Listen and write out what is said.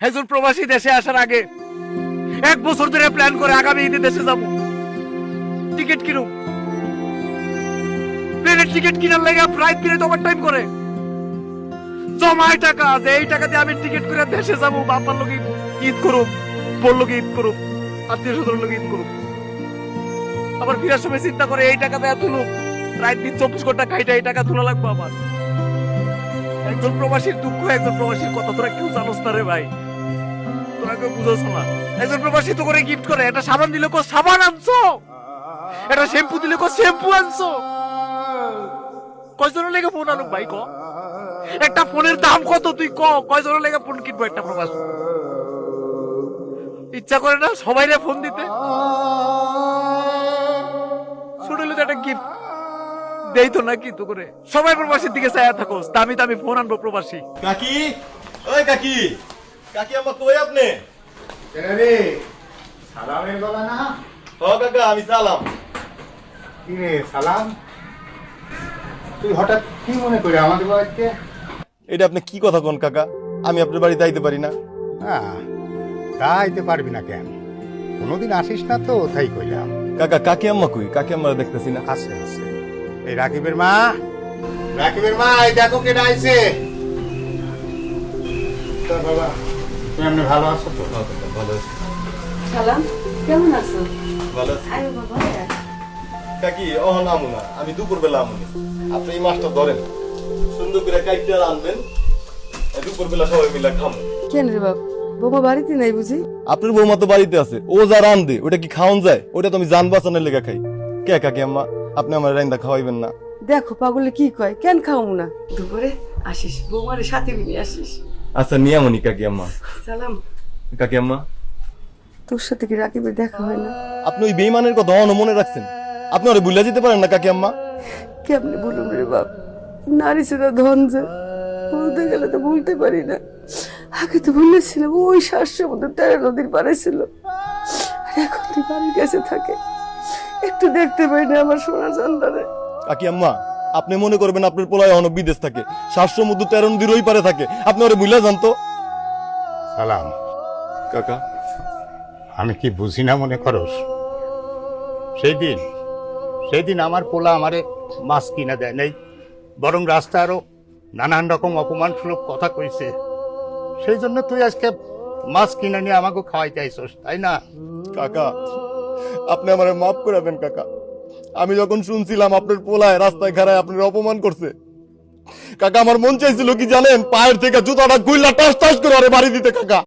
একজন প্রবাসী দেশে আসার আগে 1 বছর ধরে প্ল্যান করে আগামী ঈদে দেশে যাব, টিকিট কিনুম, প্লেনের টিকিট কিনার লাগে ফ্লাইট কিনে তো টাইম করে জমায় টাকা, যে এই টাকা দিয়ে আমি টিকিট করে দেশে যাবো, বাবার লোক ঈদ করুম, বোর লোক ঈদ করুম, আত্মীয় স্বজন লোক ঈদ করুম। আবার ফিরার সময় চিন্তা করে এই টাকা দেয়া তুলুম, রাত দিন 24 ঘন্টা খাইটা এই টাকা তোলা লাগবে আমার। একজন প্রবাসীর দুঃখ, একজন প্রবাসীর কথা তোরা কেউ জানোস না রে ভাই, তোরা কেউ বুঝোস না। একজন প্রবাসী তো করে গিফট করে, একটা সাবান দিলে কো সাবান আনছো, একটা শ্যাম্পু দিলে কো শ্যাম্পু আনছো। কয়জনের লেগে ফোন আনুক ভাই ক, একটা ফোনের দাম কত তুই ক, কয়জনের লেগে ফোন কিনবো একটা প্রবাসী? ইচ্ছা করে না সবাই ফোন দিতে, শুনলে তো একটা গিফট দেই তো নাকি তো করে। সবাই প্রবাসীর দিকে চায়া থাকোস, দামি দামি ফোন আনবো প্রবাসী। কাকি, ওই কাকি, কাকি আম্মা কই আপনি? রে সালামের গলা না? ও কাকা, আমি সালাম। কি রে সালাম, তুই হঠাৎ কি মনে করে আমাদের বাড়িতে? এটা আপনি কি কথা কোন কাকা? আমি আপনার বাড়িতে আইতে পারি না? না তা আইতে পারবি না কেন? কোনোদিন আসিস না তো, তাই কইলাম। কাকা, কাকি আম্মা কই? কাকি আম্মা দেখতেছি না। আছে আছে, এই রাকিবের মা, রাকিবের মা, এই দেখো কেডা আইছে। তা বাবা তুমি এমনি ভালো আছো তো? ভালো আছি। সালাম, কেমন আছো? ভালো আছি। আরে বাবা, কাকি, অহন আমু না, আমি দুপুর বেলা আমুনি। আপনি এই মাছটা ধরেন, সুন্দর করে কাইটটা আনবেন, দুপুর বেলা সবাই মিলে খামু। কেন রে বাপ, বৌমা বাড়িতে নাই বুঝি? আপনার বৌমা তো বাড়িতে আছে, ও যা রান্ধে ওটা কি খাওয়ান যায়? ওটা তো আমি জান বাঁচানোর লেগে খাই। কে কাকি আম্মা, আপনি আমার রান্দা খাওয়াইবেন না? দেখো পাগলে কি কয়, কেন খাওয়াবো না? দুপুরে আসিস, বৌমার সাথে নিয়ে আসিস। আচ্ছা, নিয়ামনি কাকি আম্মা। সালাম, কাকি আম্মা, তোর সাথে কি রাকিবের দেখা হয় না? আপনি ওই বেইমানের কথা অহনো মনে রাখছেন? আপনি ওরে ভুলে যেতে পারেন না কাকি আম্মা? কেমনে বলুন রে বাপ, নারী সেটা ধন যে, বলতে গেলে তো বলতে পারি না। আগে তো বলেছিলাম ওই 700 মধ্যে 13 নদীর পারে ছিল, আর এখন তুই বাড়ির কাছে থাকে, একটু দেখতে পাই না আমার সোনা চান্দারে। কাকি আম্মা, আপনি মনে করবেন আপনার পোলায় অনেক বিদেশ থাকে, 700 মধ্যে 13 নদীর ওই পারে থাকে, আপনি ওরে ভুলে যান তো। সালাম, কাকা, আমি কি বুঝি না মনে করস? সেই দিন আমার পোলা আমারে মাছ কিনা দেয় নাই, বরং রাস্তা আরো নানান রকম অপমানসূলক কথা কইছে। সেই জন্য তুই আজকে মাছ কিনে নিয়ে আমাকে খাওয়াইতে আইছস, তাই না? কাকা, আপনি আমারে মাফ করে দেন কাকা। আমি যখন শুনছিলাম আপনার পোলায় রাস্তায় খাড়ায় আপনার অপমান করছে, কাকা আমার মন চাইছিল কি জানেন? পায়ের থেকে জুতাটা গুইলা টাস টাস করে ওরে বাড়ি দিতে কাকা।